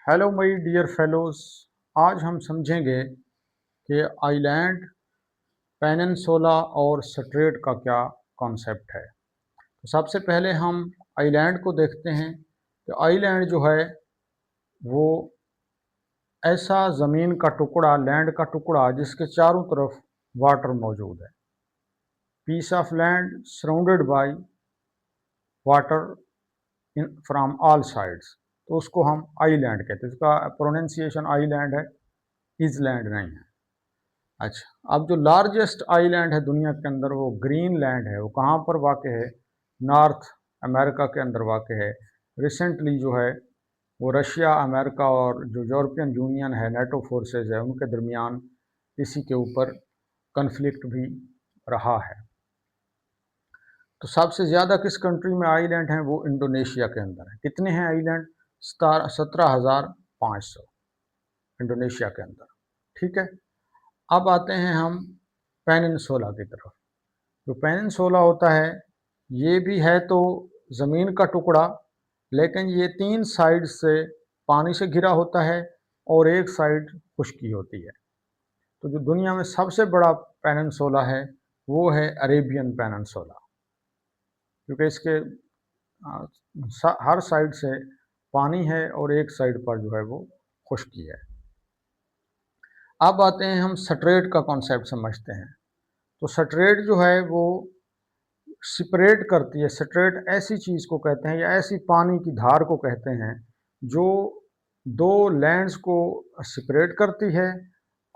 Hello my dear fellows. आज हम समझेंगे कि आइलैंड, पेनिनसुला और स्ट्रेट का क्या कॉन्सेप्ट है। तो सबसे पहले हम आइलैंड को देखते हैं कि आइलैंड जो है वो ऐसा ज़मीन का टुकड़ा, लैंड का टुकड़ा जिसके चारों तरफ वाटर मौजूद है। Piece of land surrounded by water in from all sides, तो उसको हम आइलैंड कहते हैं। इसका प्रोनाउंसिएशन आइलैंड है, इजलैंड नहीं है। अच्छा, अब जो लार्जेस्ट आइलैंड है दुनिया के अंदर वो ग्रीनलैंड है। वो कहाँ पर वाक़ है? नॉर्थ अमेरिका के अंदर वाक़ है। रिसेंटली जो है वो रशिया, अमेरिका और जो यूरोपियन यूनियन है, नेटो फोर्सेस है, उनके दरमियान इसी के ऊपर कन्फ्लिक्ट भी रहा है। तो सबसे ज़्यादा किस कंट्री में आइलैंड हैं? वो इंडोनेशिया के अंदर है। कितने हैं आइलैंड? 17,500 इंडोनेशिया के अंदर। ठीक है, अब आते हैं हम पेनिनसुला की तरफ। जो पेनिनसुला होता है ये भी है तो ज़मीन का टुकड़ा, लेकिन ये 3 साइड से पानी से घिरा होता है और एक साइड खुश्की होती है। तो जो दुनिया में सबसे बड़ा पेनिनसुला है वो है अरेबियन पेनिनसुला, क्योंकि इसके हर साइड से पानी है और एक साइड पर जो है वो खुश्की है। अब आते हैं हम स्ट्रेट का कॉन्सेप्ट समझते हैं। तो स्ट्रेट जो है वो सेपरेट करती है। स्ट्रेट ऐसी चीज़ को कहते हैं या ऐसी पानी की धार को कहते हैं जो दो लैंड्स को सेपरेट करती है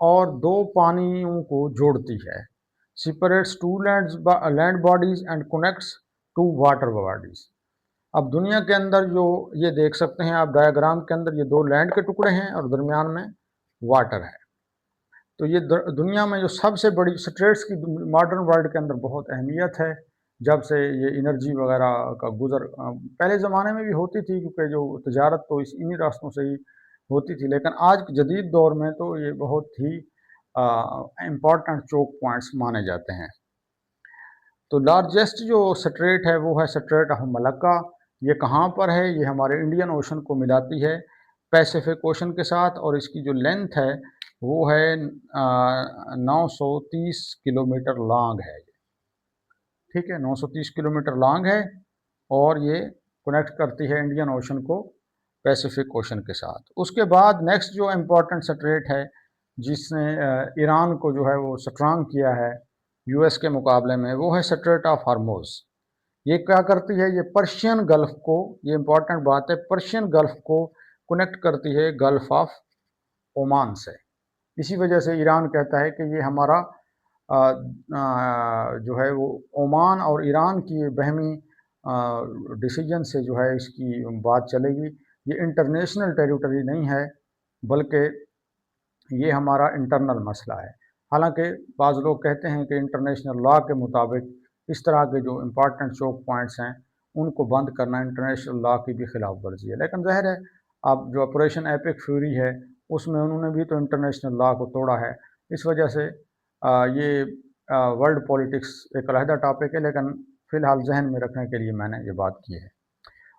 और दो पानियों को जोड़ती है। Separates two land bodies and connects two water bodies. अब दुनिया के अंदर जो ये देख सकते हैं आप डायग्राम के अंदर, ये दो लैंड के टुकड़े हैं और दरमियान में वाटर है। तो ये दुनिया में जो सबसे बड़ी स्ट्रेट्स की मॉडर्न वर्ल्ड के अंदर बहुत अहमियत है। जब से ये एनर्जी वगैरह का गुजर पहले ज़माने में भी होती थी, क्योंकि जो तजारत तो इन्हीं रास्तों से ही होती थी, लेकिन आज के जदीद दौर में तो ये बहुत ही इम्पॉर्टेंट चोक पॉइंट्स माने जाते हैं। तो लार्जेस्ट जो स्ट्रेट है वो है स्ट्रेट ऑफ मलक्का। ये कहाँ पर है? ये हमारे इंडियन ओशन को मिलाती है पैसिफिक ओशन के साथ, और इसकी जो लेंथ है वो है 930 किलोमीटर लॉन्ग है। ठीक है, 930 किलोमीटर लॉन्ग है और ये कनेक्ट करती है इंडियन ओशन को पैसिफिक ओशन के साथ। उसके बाद नेक्स्ट जो इम्पोर्टेंट स्ट्रेट है जिसने ईरान को जो है वो स्ट्रांग किया है यूएस के मुकाबले में, वो है स्ट्रेट ऑफ हार्मोज। ये क्या करती है? ये पर्शियन गल्फ को, ये इंपॉर्टेंट बात है, पर्शियन गल्फ को कनेक्ट करती है गल्फ ऑफ ओमान से। इसी वजह से ईरान कहता है कि ये हमारा जो है वो ओमान और ईरान की बहमी डिसीजन से जो है इसकी बात चलेगी। ये इंटरनेशनल टेरिटरी नहीं है, बल्कि ये हमारा इंटरनल मसला है। हालांकि बाज़ लोग कहते हैं कि इंटरनेशनल लॉ के मुताबिक इस तरह के जो इम्पॉर्टेंट चोक पॉइंट्स हैं उनको बंद करना इंटरनेशनल लॉ की भी खिलाफ वर्जी है। लेकिन ज़ाहिर है अब जो ऑपरेशन एपिक फ्यूरी है उसमें उन्होंने भी तो इंटरनेशनल लॉ को तोड़ा है। इस वजह से ये वर्ल्ड पॉलिटिक्स एक अलहदा टॉपिक है, लेकिन फ़िलहाल जहन में रखने के लिए मैंने ये बात की है।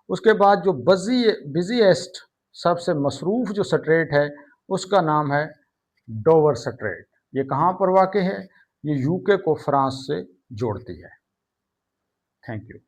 उसके बाद जो बिजीएस्ट सबसे मसरूफ़ जो स्ट्रेट है उसका नाम है डोवर स्ट्रेट। ये कहाँ पर वाक़ है? ये यूके को फ्रांस से जोड़ती है। Thank you.